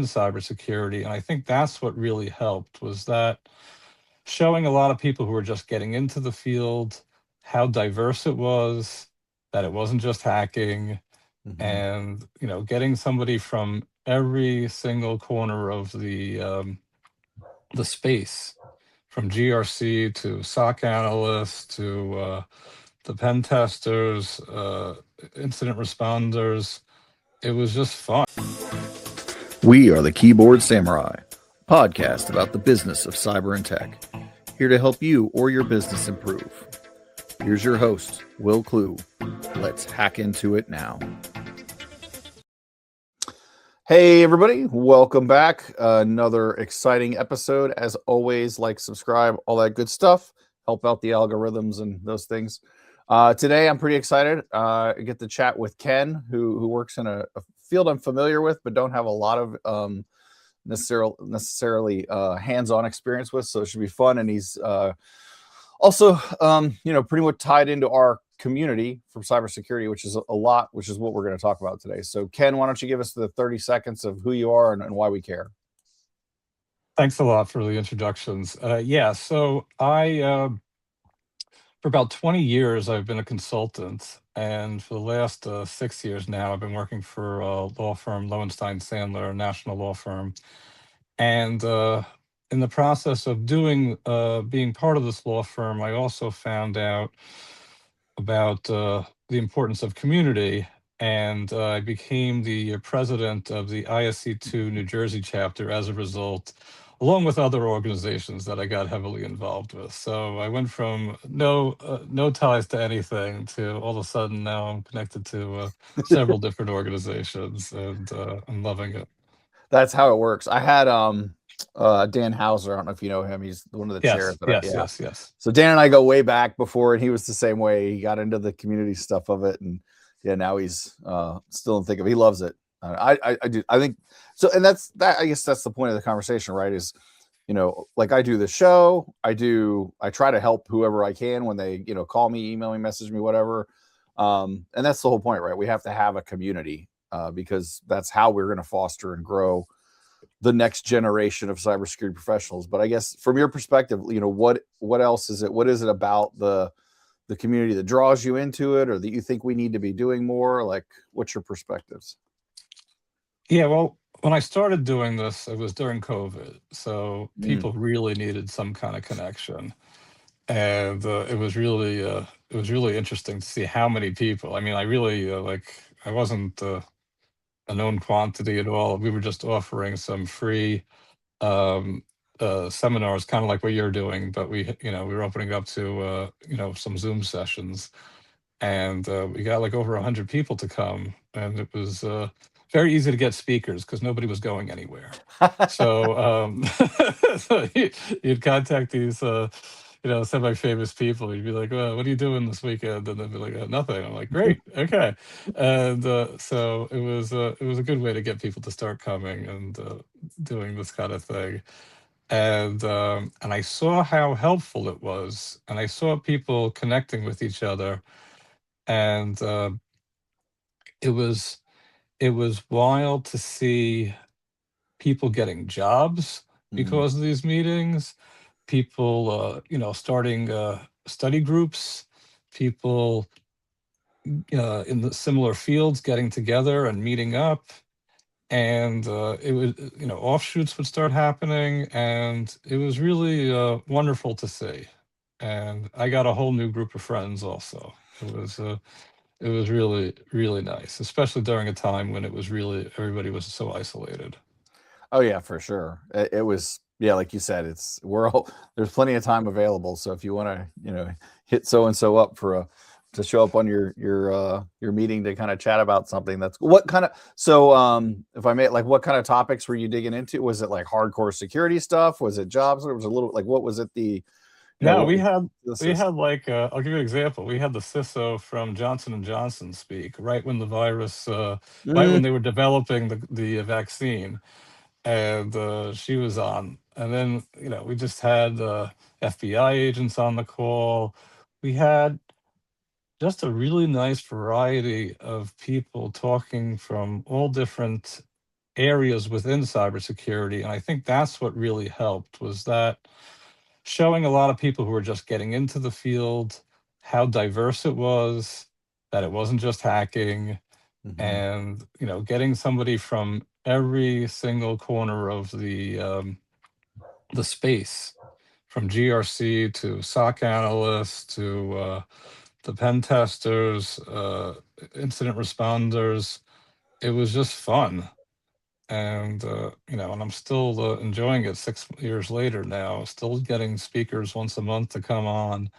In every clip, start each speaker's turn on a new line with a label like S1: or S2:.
S1: cybersecurity. And I think that's what really helped, was that showing a lot of people who were just getting into the field how diverse it was, that it wasn't just hacking,
S2: Hmm.
S1: and getting somebody from every single corner of the space, from GRC to SOC analysts to the pen testers, incident responders. It was just fun.
S2: We are the Keyboard Samurai, podcast about the business of cyber and tech, here to help you or your business improve. Here's your host, Wil Klu. Let's hack into it now. Hey, everybody. Welcome back. Another exciting episode. As always, like, subscribe, all that good stuff. Help out the algorithms and those things. Today, I'm pretty excited. I get to chat with Ken, who works in a field I'm familiar with, but don't have a lot of necessarily hands-on experience with. So it should be fun. And he's also, pretty much tied into our community from cybersecurity, which is a lot, which is what we're going to talk about today. So, Ken, why don't you give us the 30 seconds of who you are and why we care?
S1: Thanks a lot for the introductions. So for about 20 years, I've been a consultant. And for the last 6 years now, I've been working for a law firm, Loewenstein Sandler, a national law firm. And in the process of being part of this law firm, I also found out about the importance of community. And I became the president of the ISC2 New Jersey Chapter as a result, along with other organizations that I got heavily involved with. So I went from no ties to anything to all of a sudden now I'm connected to several different organizations, and I'm loving it.
S2: That's how it works. I had Dan Hauser. I don't know if you know him. He's one of the chairs
S1: Yes,
S2: that
S1: yes,
S2: yeah.
S1: yes, yes.
S2: So Dan and I go way back before, and he was the same way. He got into the community stuff of it, and yeah, now he's still in thick of it. He loves it. I do. I think so, and that's that. I guess that's the point of the conversation, right? Is like I do the show. I try to help whoever I can when they call me, email me, message me, whatever. And that's the whole point, right? We have to have a community because that's how we're going to foster and grow the next generation of cybersecurity professionals. But I guess from your perspective, what else is it? What is it about the community that draws you into it, or that you think we need to be doing more? Like, what's your perspectives?
S1: Yeah, well, when I started doing this, it was during COVID, so
S2: Mm.
S1: people really needed some kind of connection, and it was really interesting to see how many people. I mean, I really I wasn't a known quantity at all. We were just offering some free um, seminars, kind of like what you're doing, but we were opening up to some Zoom sessions, and we got like over 100 people to come, and it was very easy to get speakers because nobody was going anywhere. So, so you'd contact these semi-famous people. You'd be like, well, what are you doing this weekend? And they'd be like, nothing. I'm like, great, okay. And so it was a good way to get people to start coming and doing this kind of thing. And I saw how helpful it was, and I saw people connecting with each other, and it was it was wild to see people getting jobs
S2: Mm.
S1: because of these meetings, people starting study groups, people in the similar fields getting together and meeting up, and it was offshoots would start happening, and it was really wonderful to see. And I got a whole new group of friends also. It was really, really nice, especially during a time when it was really everybody was so isolated.
S2: Oh yeah, for sure. It was, yeah, like you said, we're all there's plenty of time available. So if you want to, hit so and so up for a to show up on your meeting to kind of chat about something, that's what kind of. So if I may, like, what kind of topics were you digging into? Was it like hardcore security stuff? Was it jobs? Or was it a little like what was it
S1: No,
S2: what was
S1: we
S2: this?
S1: had I'll give you an example. We had the CISO from Johnson and Johnson speak right when the virus, right
S2: Mm.
S1: when they were developing the vaccine, and she was on. And then we just had FBI agents on the call. We had just a really nice variety of people talking from all different areas within cybersecurity. And I think that's what really helped, was that showing a lot of people who were just getting into the field how diverse it was, that it wasn't just hacking,
S2: Hmm.
S1: and getting somebody from every single corner of the space, from GRC to SOC analysts to the pen testers, incident responders. It was just fun. And and I'm still enjoying it 6 years later now, still getting speakers once a month to come on.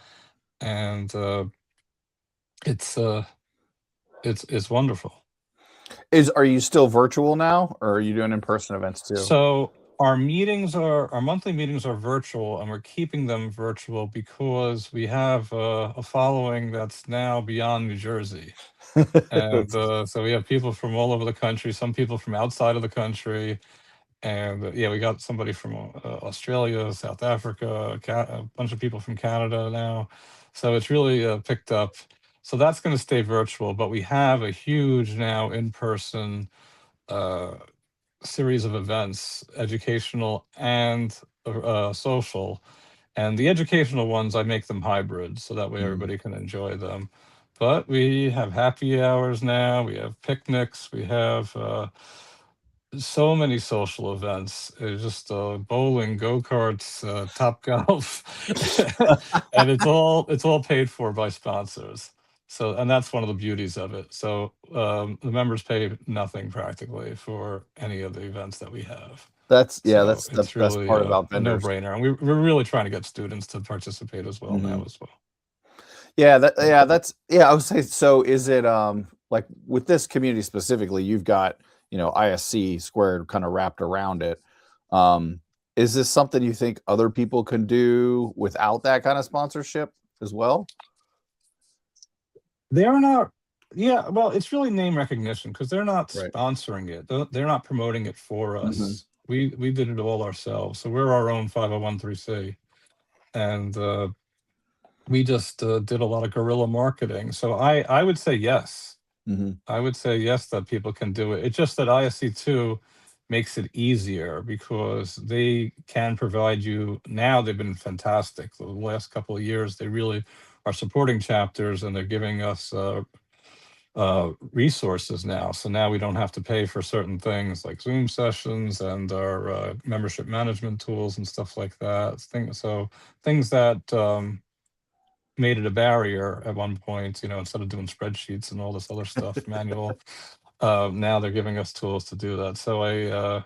S1: And it's uh it's wonderful.
S2: Are you still virtual now, or are you doing in-person events too?
S1: So our monthly meetings are virtual, and we're keeping them virtual because we have a following that's now beyond New Jersey. And so we have people from all over the country, some people from outside of the country. And yeah, we got somebody from Australia, South Africa, a bunch of people from Canada now. So it's really picked up. So that's going to stay virtual, but we have a huge now in-person uh, series of events, educational and social. And the educational ones, I make them hybrid so that way
S2: Mm.
S1: everybody can enjoy them. But we have happy hours now. We have picnics. We have so many social events. It's just bowling, go karts, top golf, and it's all paid for by sponsors. So, and that's one of the beauties of it. So the members pay nothing practically for any of the events that we have.
S2: That's yeah,
S1: So
S2: that's the
S1: it's
S2: best
S1: really
S2: part about
S1: a
S2: vendors.
S1: no-brainer, and we're really trying to get students to participate as well
S2: Hmm.
S1: now as well. So,
S2: That's I would say so. Is it like with this community specifically, you've got ISC squared kind of wrapped around it. Um, is this something you think other people can do without that kind of sponsorship as well?
S1: they are not. Yeah, well, it's really name recognition because they're not
S2: Right.
S1: sponsoring it. They're not promoting it for
S2: Hmm.
S1: us. We did it all ourselves. So we're our own 501(c), and we just did a lot of guerrilla marketing. So I would say yes.
S2: Hmm.
S1: I would say yes that people can do it. It's just that ISC2 makes it easier because they can provide you. Now they've been fantastic. The last couple of years, they really are supporting chapters, and they're giving us resources now. So now we don't have to pay for certain things like Zoom sessions and our membership management tools and stuff like that. Things that made it a barrier at one point, instead of doing spreadsheets and all this other stuff, manual. Now they're giving us tools to do that. So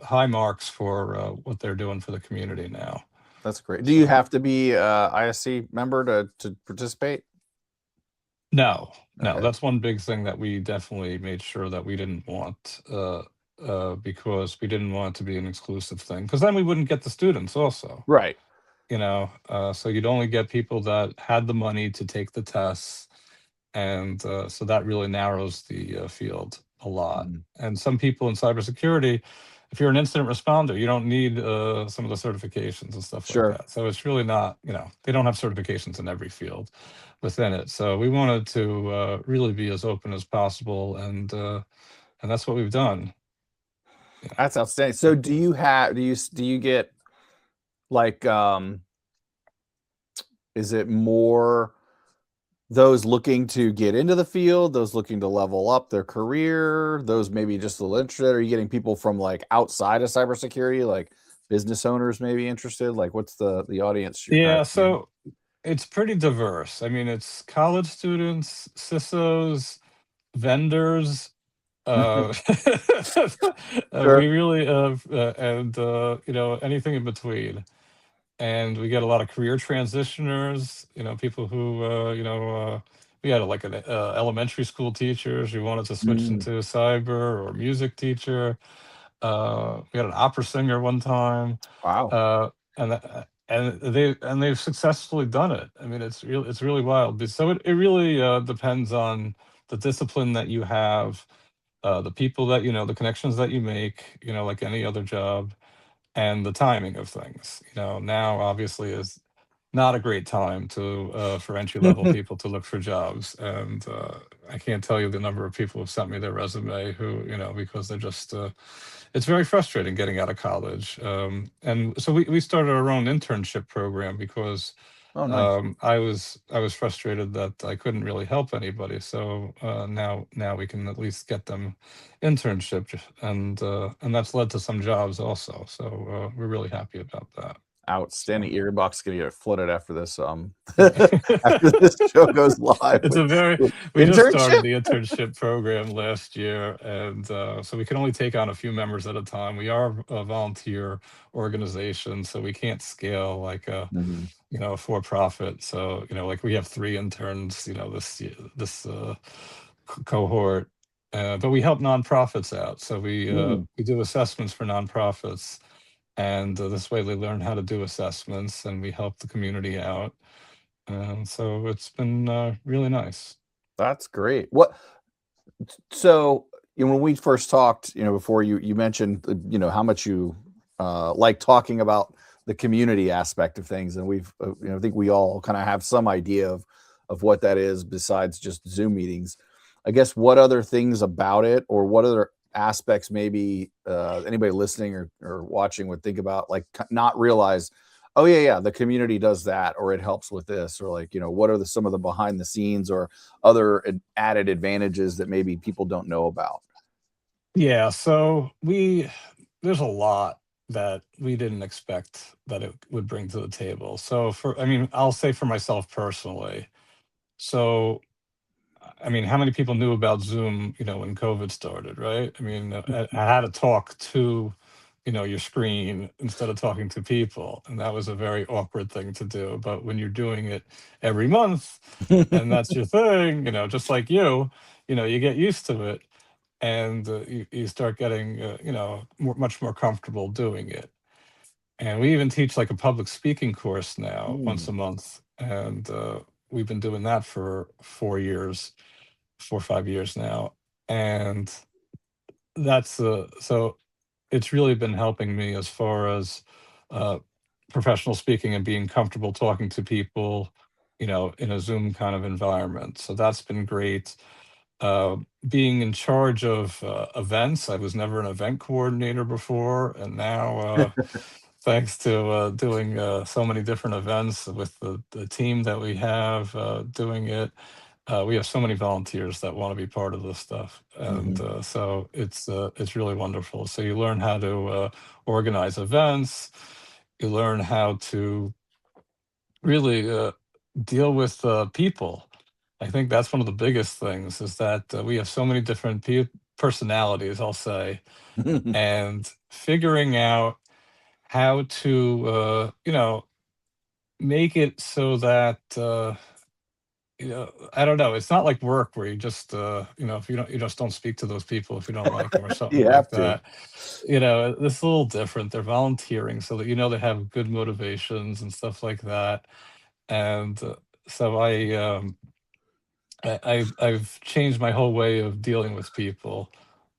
S1: high marks for what they're doing for the community now.
S2: That's great. Do you
S1: So.
S2: have to be a ISC member to participate?
S1: No, no,
S2: Okay.
S1: that's one big thing that we definitely made sure that we didn't want, because we didn't want it to be an exclusive thing. Because then we wouldn't get the students also,
S2: Right.
S1: so you'd only get people that had the money to take the tests, and so that really narrows the field a lot.
S2: Mhm.
S1: And some people in cybersecurity, if you're an incident responder, you don't need some of the certifications and stuff like
S2: Sure.
S1: that. So it's really not, they don't have certifications in every field within it. So we wanted to really be as open as possible, and that's what we've done. Yeah.
S2: That's outstanding. So do you get like is it more those looking to get into the field, those looking to level up their career, those maybe just a little interested? Are you getting people from like outside of cybersecurity, like business owners maybe interested? Like what's the audience you're kind
S1: Yeah,
S2: of
S1: so it's pretty diverse. I mean, it's college students, CISOs, vendors. Uh, we
S2: Sure.
S1: really and anything in between. And we get a lot of career transitioners. People who we had like an elementary school teachers who wanted to switch
S2: Mm,
S1: into cyber, or music teacher. We had an opera singer one time,
S2: wow.
S1: and they've successfully done it. I mean, it's really wild. So it really depends on the discipline that you have, the people that the connections that you make, like any other job, and the timing of things. Now obviously is not a great time to for entry level people to look for jobs. And I can't tell you the number of people who've sent me their resume who, because they're just it's very frustrating getting out of college. And so we started our own internship program because
S2: Oh, nice.
S1: I was frustrated that I couldn't really help anybody. So now we can at least get them internship, and that's led to some jobs also. So we're really happy about that.
S2: Outstanding.
S1: So
S2: Earbox gonna get flooded after this.
S1: yeah.
S2: After this show goes live
S1: It's a very
S2: with
S1: we just started
S2: internship.
S1: the internship program last year, and so we can only take on a few members at a time. We are a volunteer organization, so we can't scale like
S2: Mhm.
S1: a for profit. So like we have 3 interns, this cohort, but we help nonprofits out. So
S2: Mm,
S1: we do assessments for nonprofits, and this way they learn how to do assessments, and we help the community out. And so it's been really nice.
S2: that's great. What so when we first talked, before you mentioned how much you like talking about the community aspect of things, and we've I think we all kind of have some idea of what that is besides just Zoom meetings. I guess what other things about it, or what other aspects maybe anybody listening or watching would think about, like not realize, oh yeah, the community does that, or it helps with this, or like what are some of the behind the scenes or other added advantages that maybe people don't know about.
S1: Yeah, so there's a lot that we didn't expect that it would bring to the table. So I mean, I'll say for myself personally. So I mean, how many people knew about Zoom, when COVID started, right? I mean, I had to talk to, your screen instead of talking to people, and that was a very awkward thing to do. But when you're doing it every month, and that's your thing, just like you get used to it, and you start getting, much more comfortable doing it. And we even teach like a public speaking course now once
S2: Mm.
S1: a month, and we've been doing that for 4 years, 4 or 5 years now, and that's so it's really been helping me as far as uh, professional speaking and being comfortable talking to people, in a Zoom kind of environment. So that's been great. Uh, Being in charge of events, I was never an event coordinator before, and now thanks to doing so many different events with the team that we have doing it. We have so many volunteers that want to be part of this stuff, and
S2: Mhm.
S1: so it's really wonderful. So you learn how to organize events, you learn how to really deal with people. I think that's one of the biggest things is that we have so many different personalities, I'll say, and figuring out how to make it so that I don't know. It's not like work where you just, if you just don't speak to those people if you don't like them or something
S2: You
S1: like
S2: have to.
S1: that. It's a little different. They're volunteering so that they have good motivations and stuff like that. And so I've changed my whole way of dealing with people,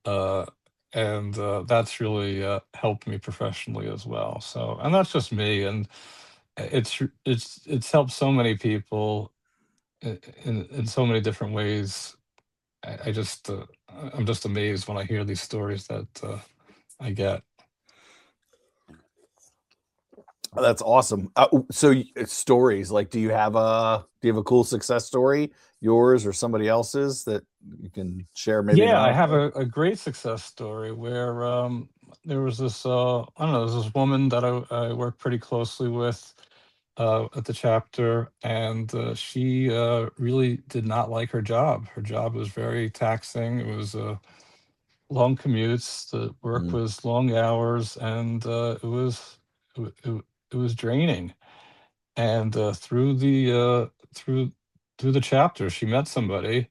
S1: uh, and that's really helped me professionally as well. So, and that's just me, and it's helped so many people in so many different ways. I'm just amazed when I hear these stories that I get.
S2: That's awesome. So stories, like, do you have a cool success story, yours or somebody else's, that you can share maybe
S1: Yeah, I
S2: now?
S1: have a great success story where there was this I don't know, there's this woman that I work pretty closely with at the chapter, and she really did not like her job. Her job was very taxing. It was long commutes. The work
S2: Mm,
S1: was long hours, and it was draining. And through the chapter, she met somebody,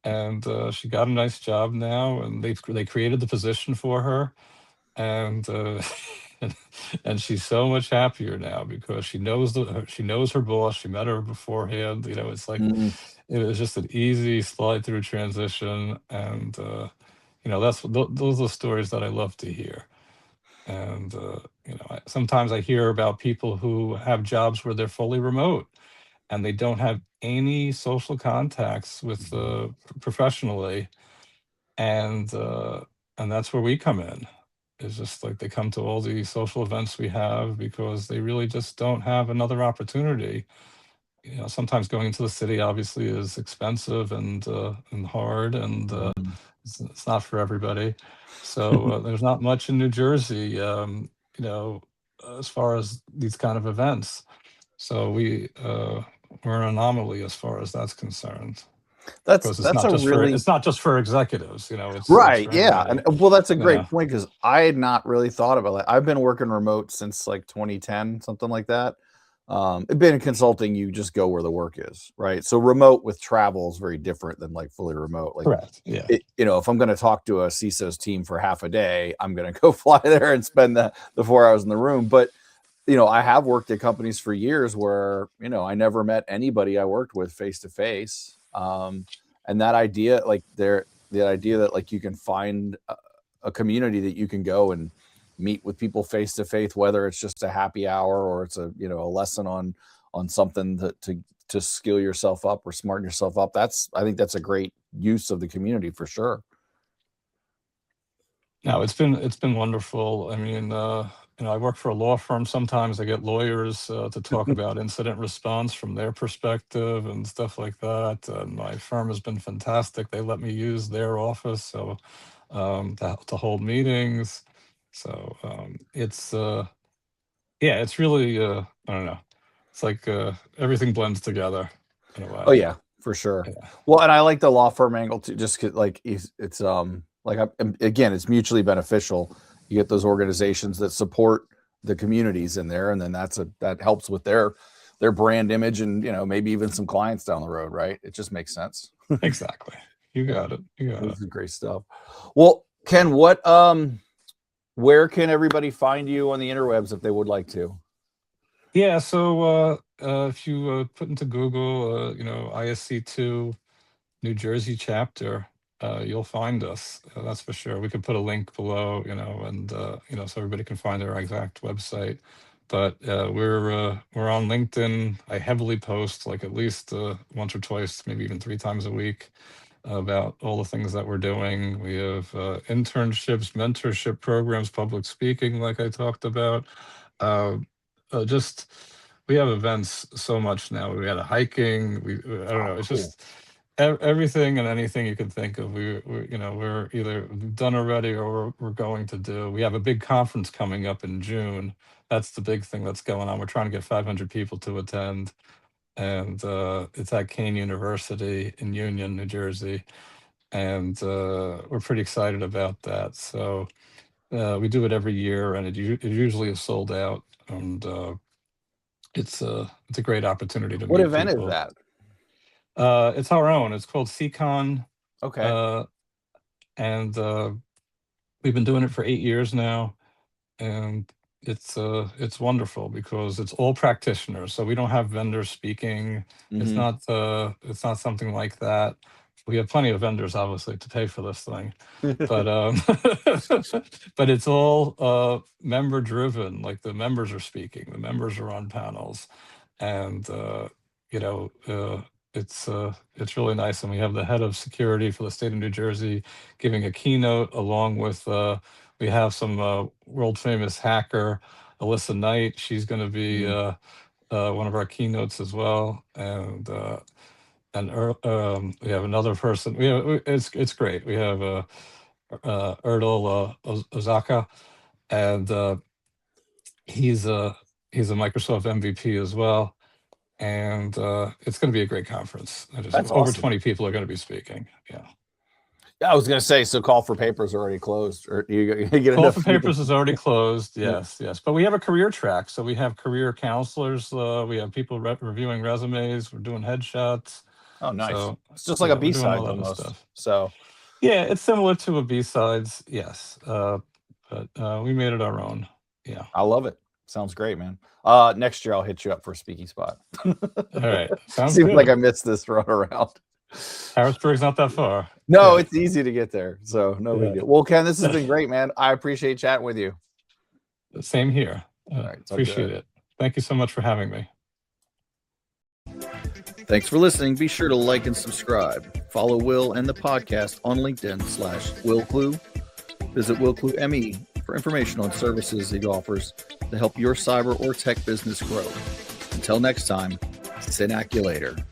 S1: and she got a nice job now, and they created the position for her, and and, and she's so much happier now because she knows her boss. She met her beforehand. It's like
S2: mm.
S1: it was just an easy slide through transition, and those are the stories that I love to hear. And sometimes I hear about people who have jobs where they're fully remote and they don't have any social contacts with professionally, and that's where we come in. It's just like they come to all the social events we have because they really just don't have another opportunity. Sometimes going into the city obviously is expensive and hard, and it's not for everybody. So there's not much in New Jersey, as far as these kind of events. So we're an anomaly as far as that's concerned, because
S2: That's a
S1: it's not just for executives. It's
S2: right.
S1: for
S2: Yeah.
S1: anybody.
S2: And well, that's a great
S1: Yeah,
S2: point, because I had not really thought about it. I've been working remote since like 2010, something like that. It's been in consulting, you just go where the work is, right? So remote with travel is very different than like fully remote. Like,
S1: correct. Yeah,
S2: if I'm going to talk to a CISO's team for half a day, I'm going to go fly there and spend the 4 hours in the room. But I have worked at companies for years where I never met anybody I worked with face to face. And that idea, like the idea that like you can find a community that you can go and meet with people face to face, whether it's just a happy hour or it's a lesson on something to skill yourself up or smarten yourself up. I think that's a great use of the community for sure.
S1: no, it's been wonderful. I mean, I work for a law firm. Sometimes I get lawyers to talk about incident response from their perspective and stuff like that. And my firm has been fantastic. They let me use their office so to hold meetings. So it's really I don't know. It's like everything blends together in a
S2: Oh
S1: way.
S2: yeah, for sure.
S1: Yeah,
S2: Well, and I like the law firm angle too, just 'cause, like it's like again, it's mutually beneficial. You get those organizations that support the communities in there, and then that helps with their brand image, and maybe even some clients down the road, right? It just makes sense.
S1: exactly. You
S2: Yeah,
S1: got it. You got it.
S2: this is great stuff. Well, Ken, where can everybody find you on the interwebs if they would like to?
S1: Yeah, so if you put into Google, ISC2 New Jersey Chapter, you'll find us. That's for sure. We could put a link below, and so everybody can find our exact website. But we're on LinkedIn. I heavily post like at least once or twice, maybe even 3 times a week, about all the things that we're doing. We have internships, mentorship programs, public speaking, like I talked about. Uh, just we have events so much now. We had a hiking. I don't
S2: Oh,
S1: know. It's
S2: cool.
S1: just everything and anything you can think of. We're either done already or we're going to do. We have a big conference coming up in June. That's the big thing that's going on. We're trying to get 500 people to attend, and it's at Kane University in Union, New Jersey, and we're pretty excited about that. So we do it every year, and it usually is sold out, and it's a great opportunity to
S2: What
S1: meet
S2: event is
S1: people.
S2: that?
S1: It's our own. It's called CCon,
S2: Okay.
S1: uh, and we've been doing it for 8 years now, and it's wonderful because it's all practitioners. So we don't have vendors speaking.
S2: Mm-hmm.
S1: It's not something like that. We have plenty of vendors, obviously, to pay for this thing, but but it's all member driven. Like the members are speaking, the members are on panels, and you know uh, it's really nice. And we have the head of security for the state of New Jersey giving a keynote, along with we have some world famous hacker Alyssa Knight. She's going to be one of our keynotes as well, and we have another person. It's great. We have Erdal Ozaka, and he's a he's a Microsoft MVP as well. And it's going to be a great conference.
S2: That's
S1: Over
S2: awesome.
S1: 20 people are going to be speaking. Yeah.
S2: Yeah, I was gonna say, so call for papers are already closed, or you get
S1: Call
S2: enough
S1: for
S2: people.
S1: papers is already closed.
S2: Yeah.
S1: Yes, yes. But we have a career track. So we have career counselors. We have people reviewing resumes. We're doing headshots.
S2: Oh, nice.
S1: So
S2: It's just like a
S1: yeah, we're doing
S2: B-sides
S1: all that other
S2: almost.
S1: stuff.
S2: So
S1: Yeah, it's similar to a B-sides. Yes. But we made it our own. Yeah.
S2: I love it. Sounds great, man. Next year I'll hit you up for a speaking spot.
S1: All right. Sounds
S2: Seems like
S1: good.
S2: I missed this run around.
S1: Harrisburg's not that far.
S2: No,
S1: Yeah.
S2: it's easy to get there, so no big
S1: Yeah.
S2: deal. Well, Ken, this has been great, man. I appreciate chatting with you.
S1: Same here.
S2: All right, talk
S1: Appreciate
S2: good.
S1: it. Thank you so much for having me.
S2: Thanks for listening. Be sure to like and subscribe. Follow Wil and the podcast on LinkedIn/Wil Klu. Visit Wil Klu ME for information on services he offers to help your cyber or tech business grow. Until next time, Synaculator.